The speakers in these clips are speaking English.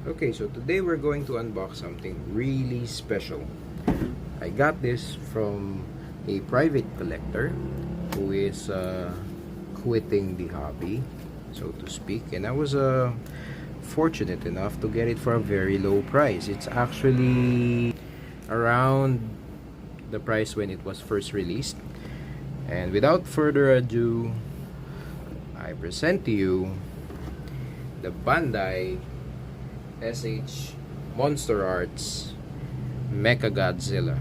Okay, so today we're going to unbox something really special. I got this from a private collector who is quitting the hobby, so to speak, and I was fortunate enough to get it for a very low price. It's actually around the price when it was first released. And without further ado, I present to you the Bandai SH Monsterarts Mechagodzilla,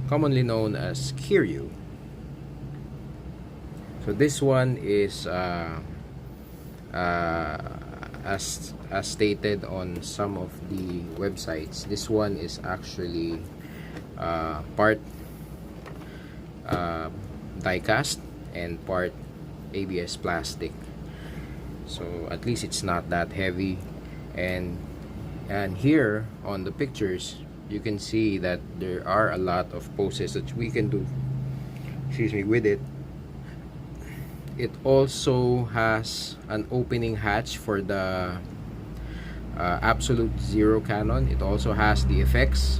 commonly known as Kiryu. So this one is as stated on some of the websites, this one is actually part die-cast and part ABS plastic, so at least it's not that heavy. And here on the pictures you can see that there are a lot of poses that we can do, with it. It also has an opening hatch for the absolute zero cannon. It also has the effects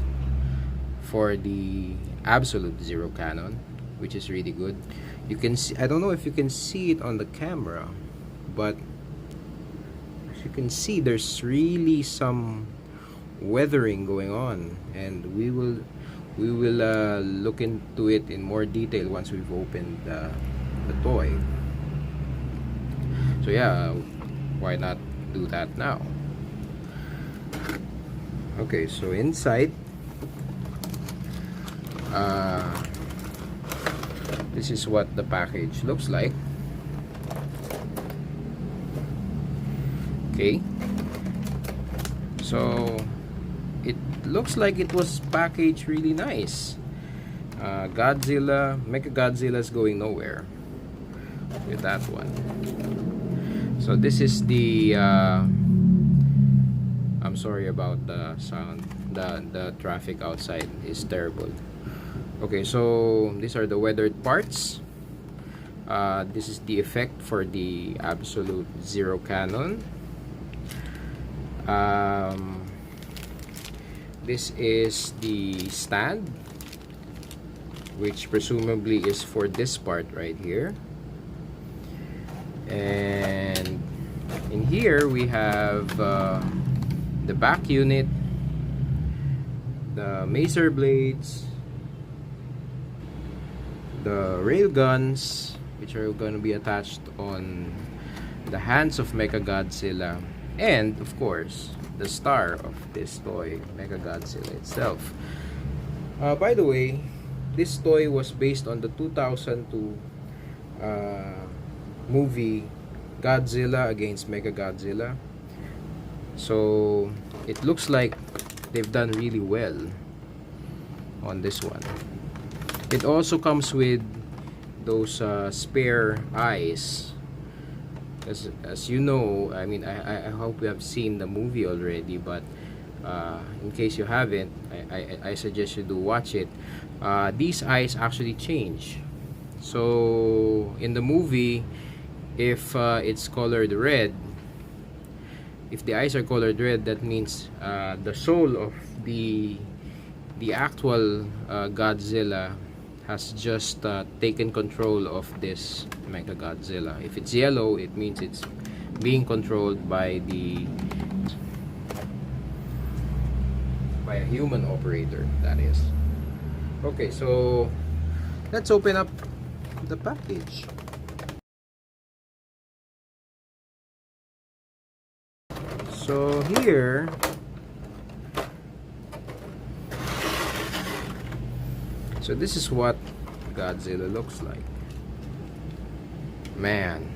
for the absolute zero cannon, which is really good. You can see, I don't know if you can see it on the camera, but as you can see, there's really some weathering going on, and we will look into it in more detail once we've opened the toy. So yeah, why not do that now? Okay, so inside, this is what the package looks like. Okay, so it looks like it was packaged really nice. Mechagodzilla's going nowhere with that one. So this is the I'm sorry about the sound. The traffic outside is terrible. Okay, so these are the weathered parts. This is the effect for the absolute zero cannon. This is the stand, which presumably is for this part right here. And in here we have the back unit, the macer blades, the rail guns, which are going to be attached on the hands of Mechagodzilla, and of course the star of this toy, Mechagodzilla itself. By the way, this toy was based on the 2002 movie Godzilla against Mechagodzilla, so it looks like they've done really well on this one. It also comes with those spare eyes. As you know, I mean, I hope you have seen the movie already, but in case you haven't, I suggest you do watch it. These eyes actually change. So in the movie, if it's colored red, if the eyes are colored red, that means the soul of the actual Godzilla has just taken control of this Mechagodzilla. If it's yellow, it means it's being controlled by a human operator, that is. Okay, so let's open up the package. So here, so this is what Godzilla looks like. Man,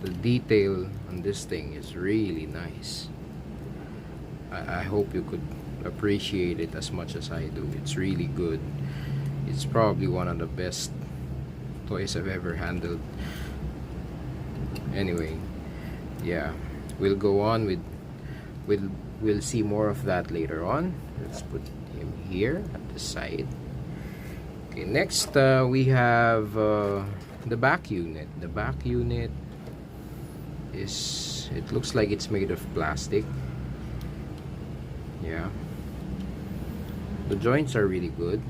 the detail on this thing is really nice. I hope you could appreciate it as much as I do. It's really good. It's probably one of the best toys I've ever handled. Anyway, yeah, we'll go on with we'll see more of that later on. Let's put him here at the side. Okay, next we have the back unit. The back unit is, it looks like it's made of plastic. Yeah, the joints are really good.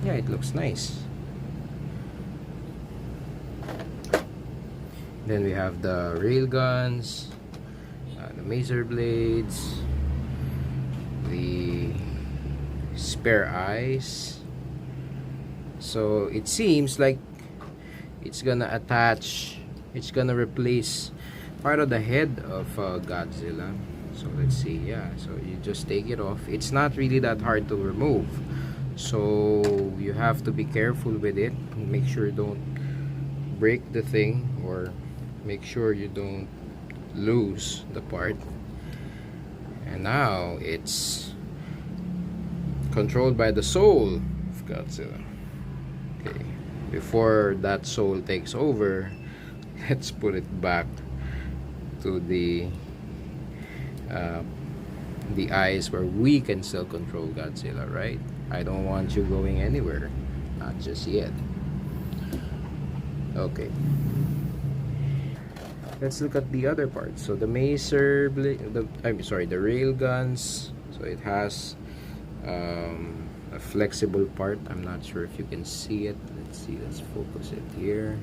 Yeah, it looks nice. Then we have the rail guns, the mazer blades, the spare eyes. So it seems like it's gonna attach, it's gonna replace part of the head of Godzilla. So let's see. Yeah, so you just take it off. It's not really that hard to remove, so you have to be careful with it. Make sure you don't break the thing, or make sure you don't lose the part. And now it's controlled by the soul of Godzilla. Okay, before that soul takes over, let's put it back to the eyes where we can still control Godzilla, right? I don't want you going anywhere, not just yet. Okay, let's look at the other parts. So the macer blade, the rail guns. So it has a flexible part. I'm not sure if you can see it. Let's see, let's focus it here.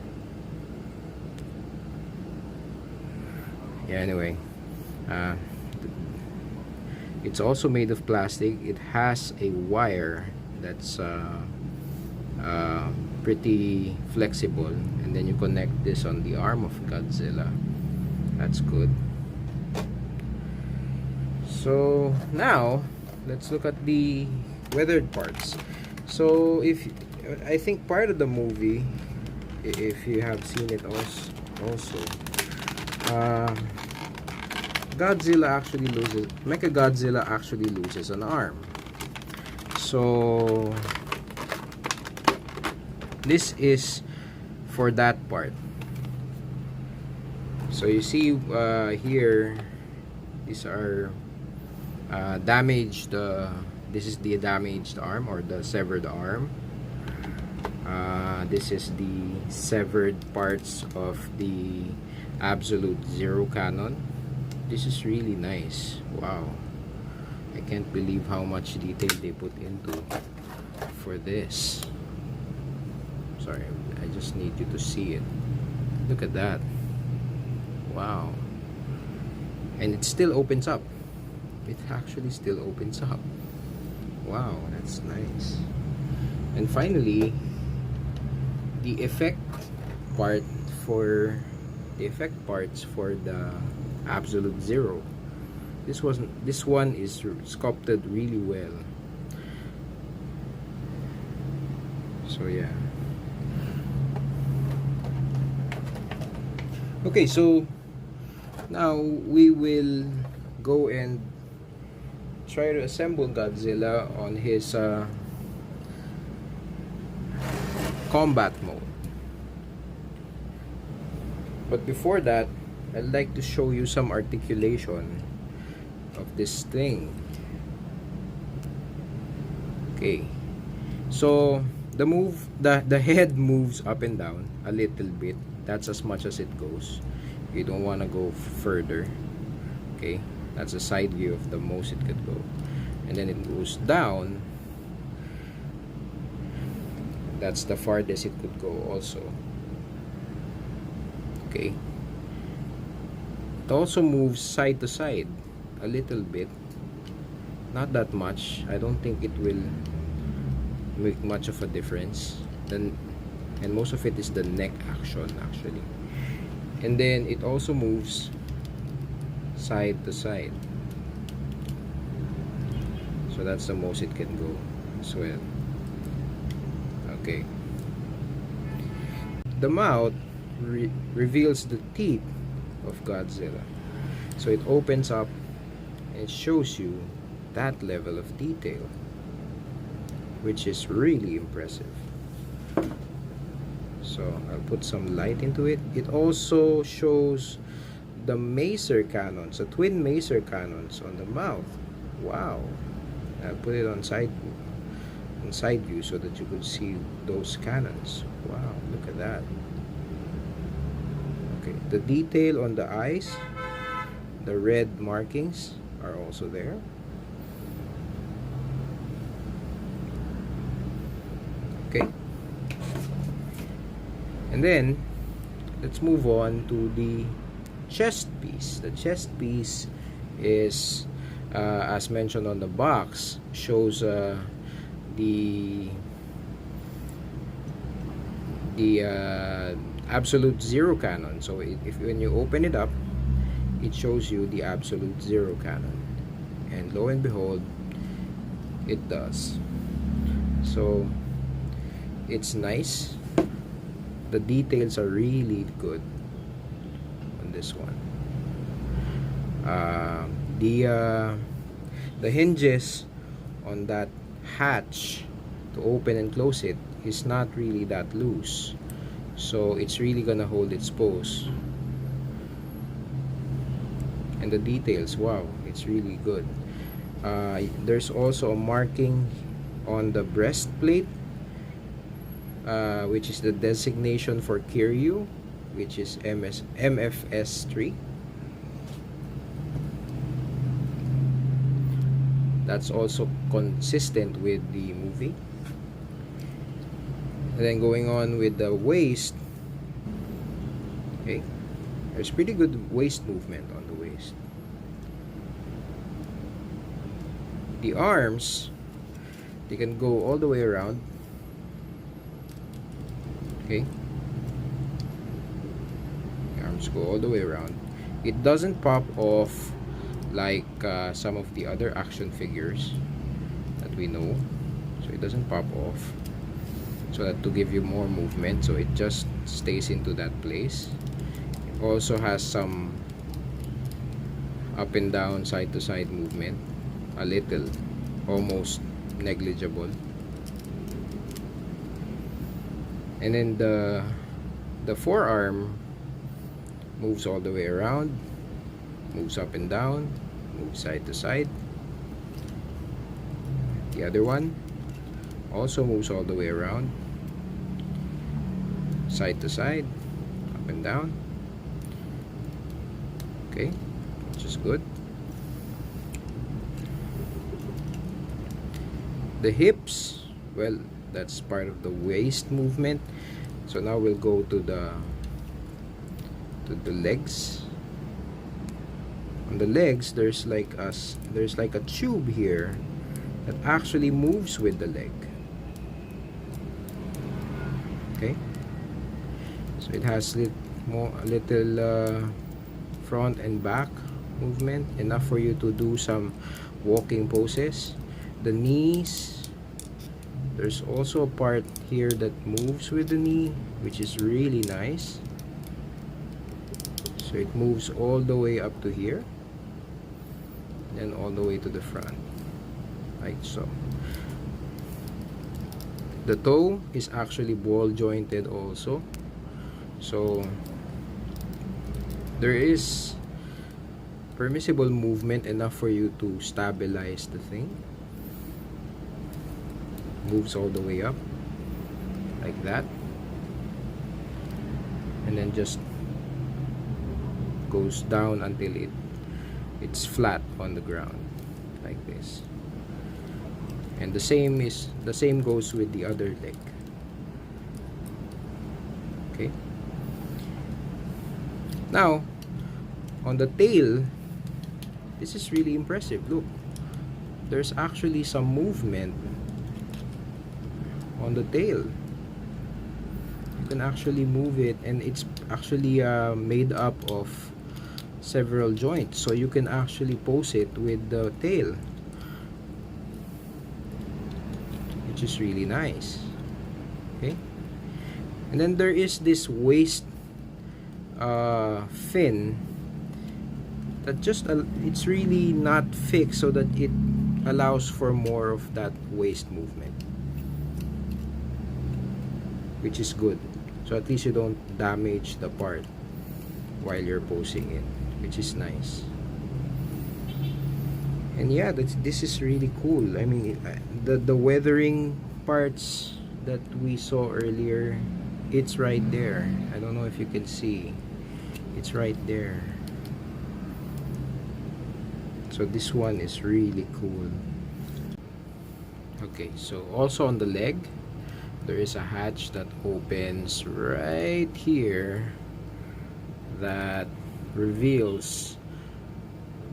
Yeah, anyway, it's also made of plastic. It has a wire that's pretty flexible, and then you connect this on the arm of Godzilla. That's good. So now let's look at the weathered parts. So if I think part of the movie, if you have seen it also, Mechagodzilla actually loses an arm. So this is for that part. So you see here, these are damaged. This is the damaged arm, or the severed arm. This is the severed parts of the Absolute Zero cannon. This is really nice. Wow, I can't believe how much detail they put into for this. Sorry, I just need you to see it. Look at that. Wow. And it still opens up. It actually still opens up. Wow, that's nice. And finally, the effect parts for the Absolute Zero. This one is sculpted really well. So yeah. Okay, so now we will go and try to assemble Godzilla on his combat mode. But before that, I'd like to show you some articulation of this thing. Okay, so the head moves up and down a little bit. That's as much as it goes. You don't want to go further. Okay, that's a side view of the most it could go. And then it goes down. That's the farthest it could go also. Okay, it also moves side to side a little bit, not that much. I don't think it will make much of a difference. Then, and most of it is the neck action actually. And then it also moves side to side. So that's the most it can go as well. Okay. The mouth reveals the teeth of Godzilla. So it opens up and shows you that level of detail, which is really impressive. So I'll put some light into it. It also shows the macer cannons, the twin macer cannons on the mouth. Wow. I'll put it on side on side view so that you could see those cannons. Wow, look at that. Okay, the detail on the eyes, the red markings are also there. Okay, and then let's move on to the chest piece. The chest piece is, as mentioned on the box, shows the absolute zero cannon. So if when you open it up, it shows you the absolute zero cannon, and lo and behold, it does. So it's nice. The details are really good on this one. The hinges on that hatch to open and close it is not really that loose, so it's really gonna hold its pose. And the details, wow, it's really good. There's also a marking on the breastplate, which is the designation for Kiryu, which is MFS3. That's also consistent with the movie. And then going on with the waist, okay, there's pretty good waist movement on the waist. The arms, they can go all the way around. Okay, the arms go all the way around. It doesn't pop off like some of the other action figures that we know, so it doesn't pop off, so that to give you more movement, so it just stays into that place. It also has some up and down, side to side movement, a little, almost negligible. And then the forearm moves all the way around, moves up and down, moves side to side. The other one also moves all the way around, side to side, up and down. Okay, which is good. The hips, well, that's part of the waist movement. So now we'll go to the legs. On the legs, there's like a tube here that actually moves with the leg. Okay, so it has a little front and back movement, enough for you to do some walking poses. The knees, there's also a part here that moves with the knee, which is really nice. So it moves all the way up to here, and all the way to the front, like so. The toe is actually ball jointed also, so there is permissible movement, enough for you to stabilize the thing. Moves all the way up like that, and then just goes down until it's flat on the ground like this. And the same goes with the other leg. Okay, now on the tail, this is really impressive. Look, there's actually some movement on the tail. You can actually move it, and it's actually made up of several joints, so you can actually pose it with the tail, which is really nice. Okay, and then there is this waist fin that just it's really not fixed, so that it allows for more of that waist movement, which is good. So at least you don't damage the part while you're posing it, which is nice. And yeah, this is really cool. I mean, the weathering parts that we saw earlier, it's right there. I don't know if you can see. It's right there. So this one is really cool. Okay, so also on the leg, there is a hatch that opens right here that reveals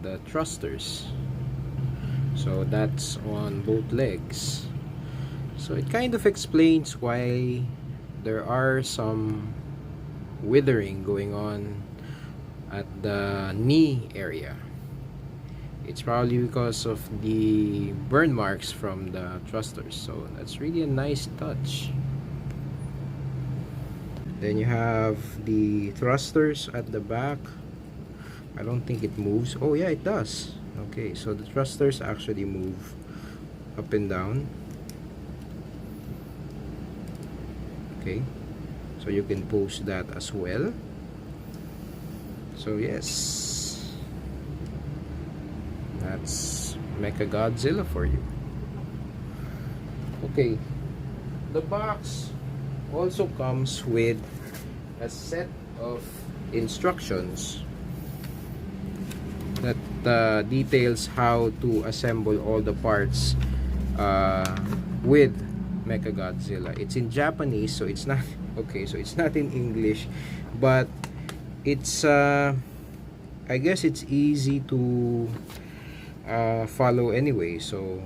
the thrusters. So that's on both legs. So it kind of explains why there are some withering going on at the knee area. It's probably because of the burn marks from the thrusters. So that's really a nice touch. Then you have the thrusters at the back. I don't think it moves. Oh yeah, it does. Okay, so the thrusters actually move up and down. Okay, so you can post that as well. So yes, that's Mechagodzilla for you. Okay, the box also comes with a set of instructions that details how to assemble all the parts with Mechagodzilla. It's in Japanese, so it's not okay, so it's not in English, but it's I guess it's easy to follow anyway. So,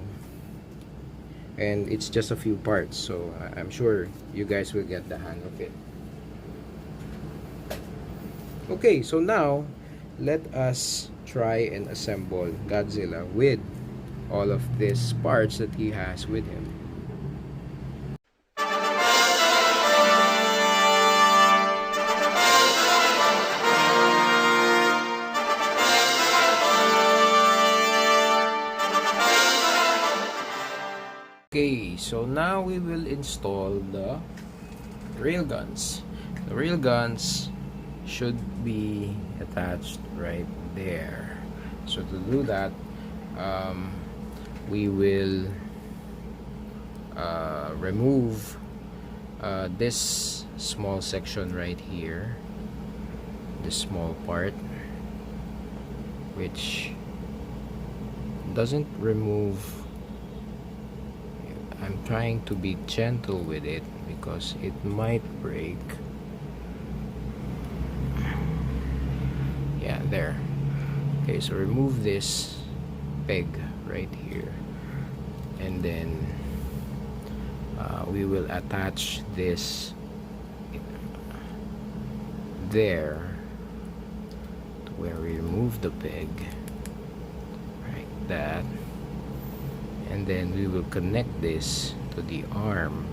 and it's just a few parts, so I'm sure you guys will get the hang of it. Okay, so now let us try and assemble Godzilla with all of these parts that he has with him. Okay, so now we will install the railguns. The railguns should be attached right there. So to do that, we will remove this small section right here, this small part, which doesn't remove. I'm trying to be gentle with it because it might break. Yeah, there. Okay, so remove this peg right here, and then we will attach this there to where we remove the peg, like that. And then we will connect this to the arm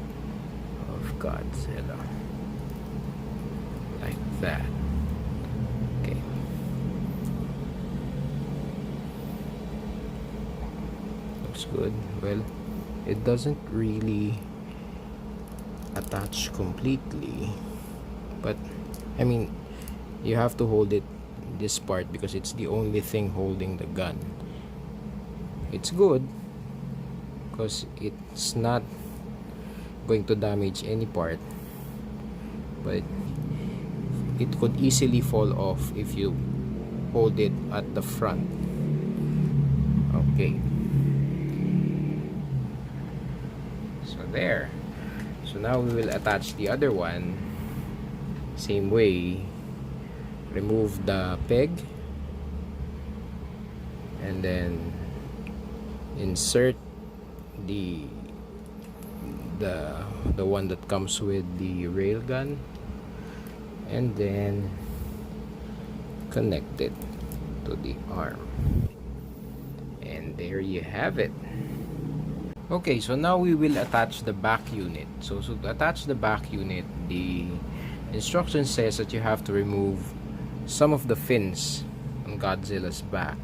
of Godzilla, like that. Okay. Looks good. Well, it doesn't really attach completely, but I mean, you have to hold it, this part, because it's the only thing holding the gun. It's good because it's not going to damage any part, but it could easily fall off if you hold it at the front. Okay, so there. So now we will attach the other one same way. Remove the peg and then insert the one that comes with the railgun, and then connect it to the arm, and there you have it. Okay, so now we will attach the back unit. So to attach the back unit, the instruction says that you have to remove some of the fins on Godzilla's back.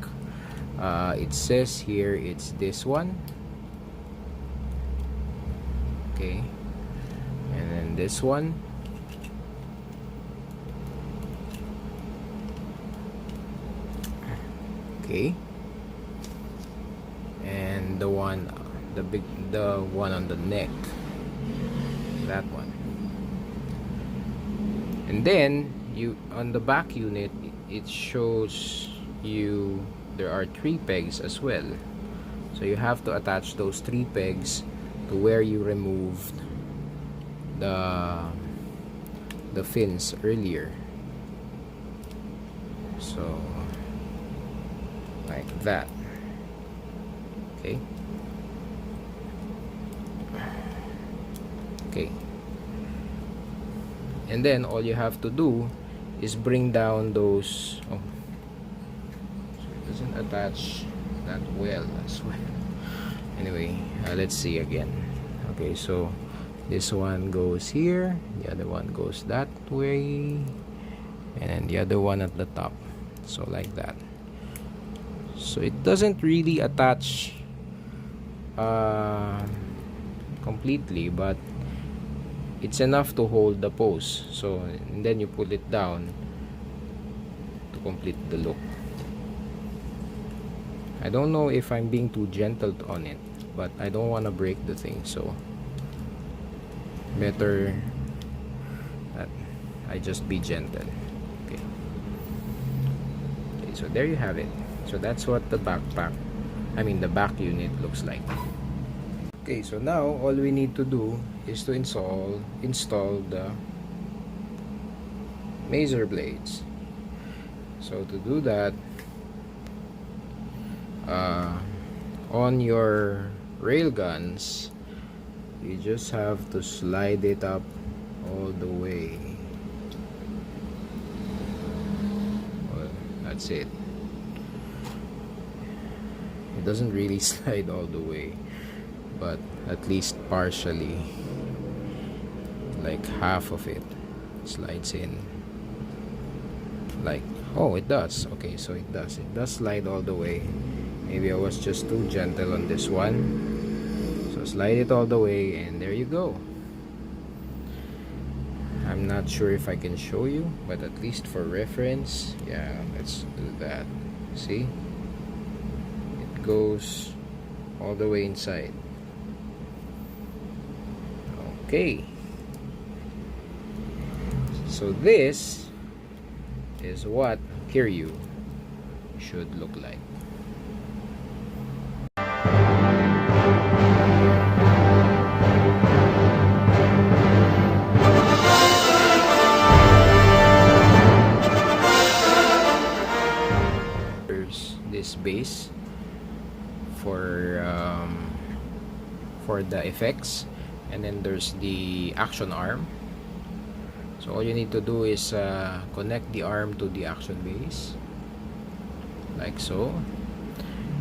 It says here it's this one, okay, and then this one, okay, and the one on the neck. that one. And then you, on the back unit, it shows you there are 3 pegs as well. So you have to attach those 3 pegs to where you removed the fins earlier. So like that. Okay. Okay. And then all you have to do is bring down those. Oh, so it doesn't attach that well as well. Anyway, let's see again. Okay, so this one goes here, the other one goes that way, and then the other one at the top. So like that. So it doesn't really attach completely, but it's enough to hold the pose. So, and then you pull it down to complete the look. I don't know if I'm being too gentle on it, but I don't want to break the thing, so better that I just be gentle. Okay. Okay, so there you have it. So that's what the backpack, the back unit looks like. Okay, so now all we need to do is to install the mazer blades. So to do that, on your railguns, you just have to slide it up all the way. Well, that's it. It doesn't really slide all the way, but at least partially, like half of it slides in. Like, oh, it does. Okay, so it does slide all the way. Maybe I was just too gentle on this one. So slide it all the way, and there you go. I'm not sure if I can show you, but at least for reference, yeah, let's do that. See, it goes all the way inside. Okay, so this is what Kiryu should look like. There's this base for the effects, and then there's the action arm. So all you need to do is connect the arm to the action base, like so.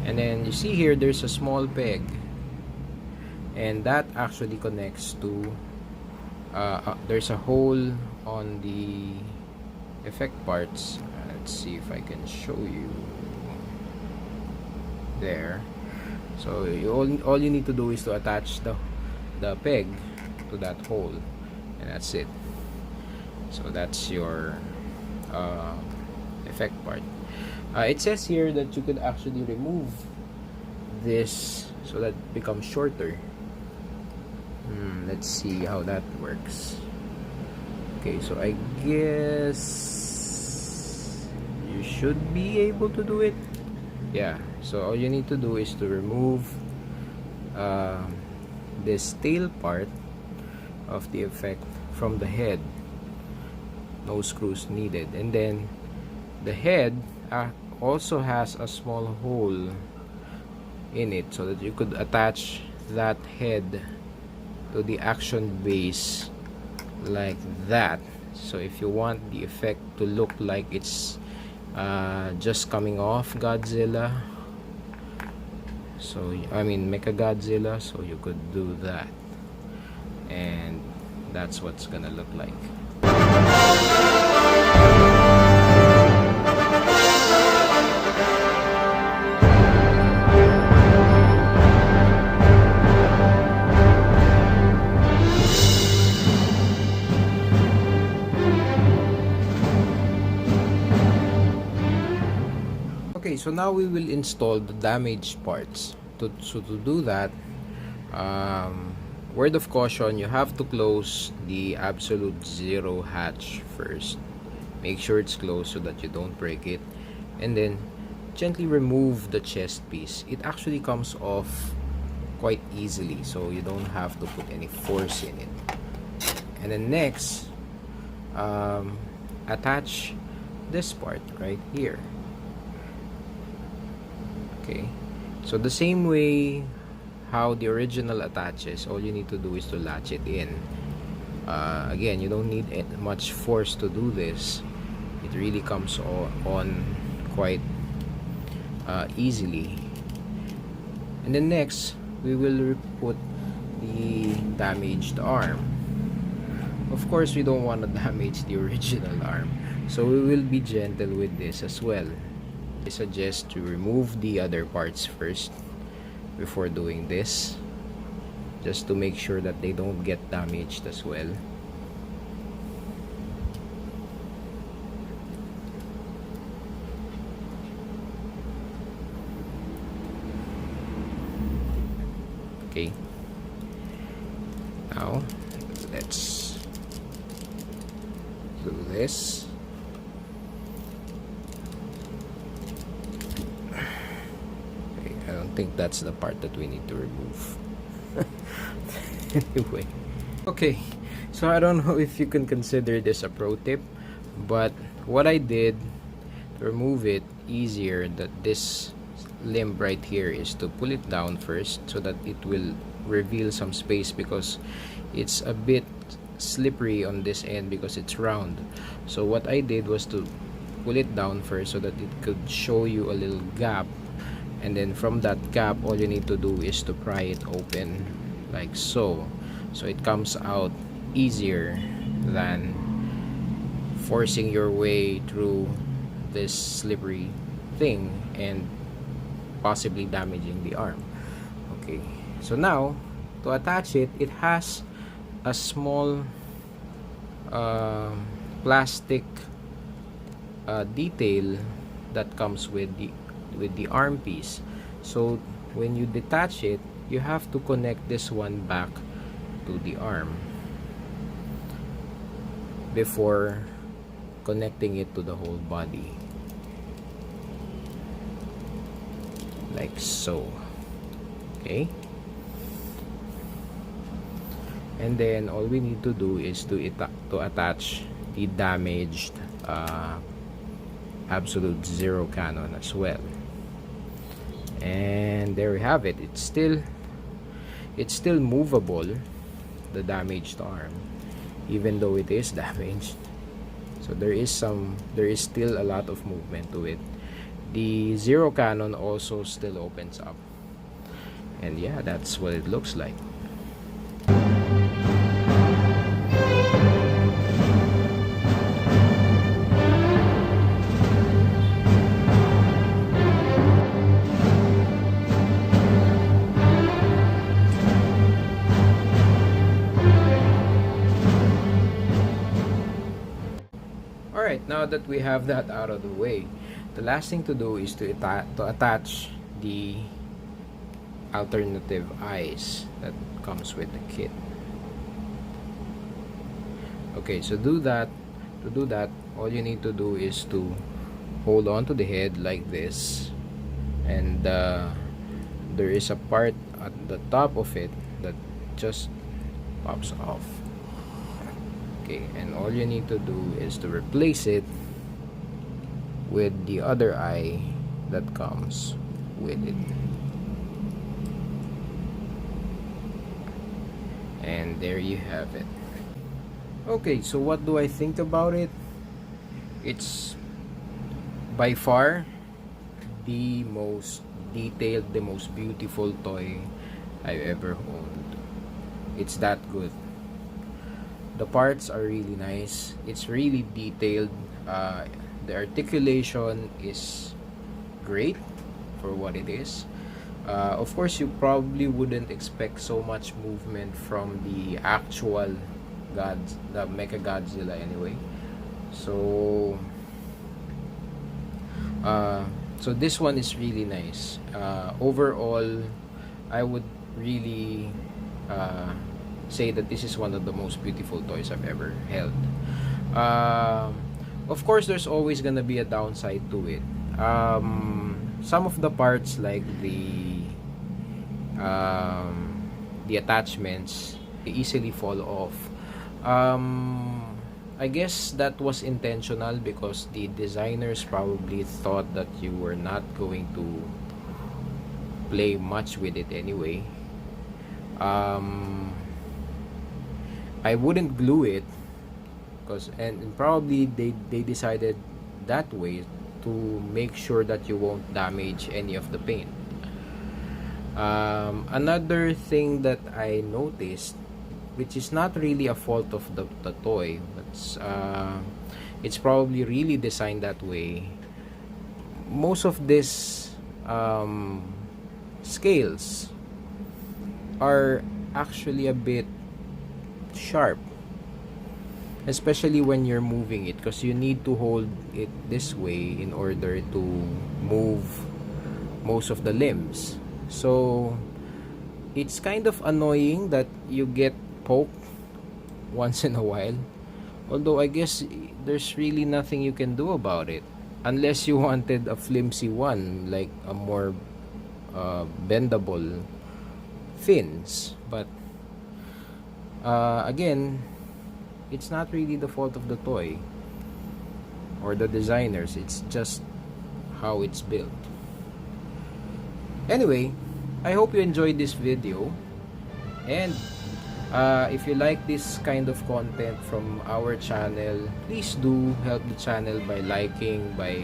And then you see here there's a small peg, and that actually connects to there's a hole on the effect parts. Let's see if I can show you there. So all you need to do is to attach the peg to that hole, and that's it. So that's your effect part. It says here that you could actually remove this so that it becomes shorter. Let's see how that works. Okay, so I guess you should be able to do it. Yeah, so all you need to do is to remove this tail part of the effect from the head. No screws needed. And then the head also has a small hole in it, so that you could attach that head to the action base like that. So if you want the effect to look like it's just coming off Godzilla, so Mechagodzilla, so you could do that, and that's what's gonna look like. Okay, so now we will install the damaged parts. So to do that, word of caution, you have to close the absolute zero hatch first. Make sure it's closed so that you don't break it, and then gently remove the chest piece. It actually comes off quite easily, so you don't have to put any force in it. And then next, attach this part right here. Okay, so the same way how the original attaches, all you need to do is to latch it in. Again, you don't need much force to do this. It really comes on quite easily. And then next, we will put the damaged arm. Of course, we don't want to damage the original arm, so we will be gentle with this as well. I suggest to remove the other parts first before doing this, just to make sure that they don't get damaged as well. Okay, now let's do this. Okay, I don't think that's the part that we need to remove. Anyway, okay, so I don't know if you can consider this a pro tip, but what I did to remove it easier, that this limb right here, is to pull it down first so that it will reveal some space, because it's a bit slippery on this end because it's round. So what I did was to pull it down first so that it could show you a little gap, and then from that gap all you need to do is to pry it open like so it comes out easier than forcing your way through this slippery thing and possibly damaging the arm. Okay, so now to attach it, it has a small plastic detail that comes with the arm piece. So when you detach it, you have to connect this one back to the arm before connecting it to the whole body, like so. Okay, and then all we need to do is to attach the damaged absolute zero cannon as well. And there we have it. It's still movable, the damaged arm, even though it is damaged. So there is still a lot of movement to it. The zero cannon also still opens up, and yeah, that's what it looks like. Alright, now that we have that out of the way, the last thing to do is to attach the alternative eyes that comes with the kit. Okay, so to do that, all you need to do is to hold on to the head like this, and there is a part at the top of it that just pops off. Okay, and all you need to do is to replace it with the other eye that comes with it. And there you have it. Okay, so what do I think about it? It's by far the most detailed, the most beautiful toy I've ever owned. It's that good. The parts are really nice. It's really detailed. The articulation is great for what it is. Of course, you probably wouldn't expect so much movement from the actual the Mechagodzilla anyway. So this one is really nice. Overall, I would really say that this is one of the most beautiful toys I've ever held. Of course, there's always gonna be a downside to it. Some of the parts, like the attachments, they easily fall off. I guess that was intentional because the designers probably thought that you were not going to play much with it anyway. I wouldn't glue it because, and probably they decided that way to make sure that you won't damage any of the paint. Another thing that I noticed, which is not really a fault of the toy, but it's probably really designed that way. Most of these scales are actually a bit sharp, especially when you're moving it, because you need to hold it this way in order to move most of the limbs. So it's kind of annoying that you get poked once in a while, although I guess there's really nothing you can do about it unless you wanted a flimsy one, like a more bendable fins. But again, it's not really the fault of the toy or the designers, it's just how it's built. Anyway, I hope you enjoyed this video, and if you like this kind of content from our channel, please do help the channel by liking, by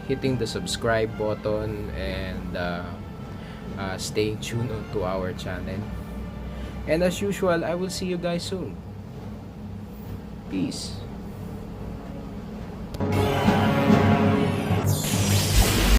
hitting the subscribe button, and staying tuned to our channel. And as usual, I will see you guys soon. Peace.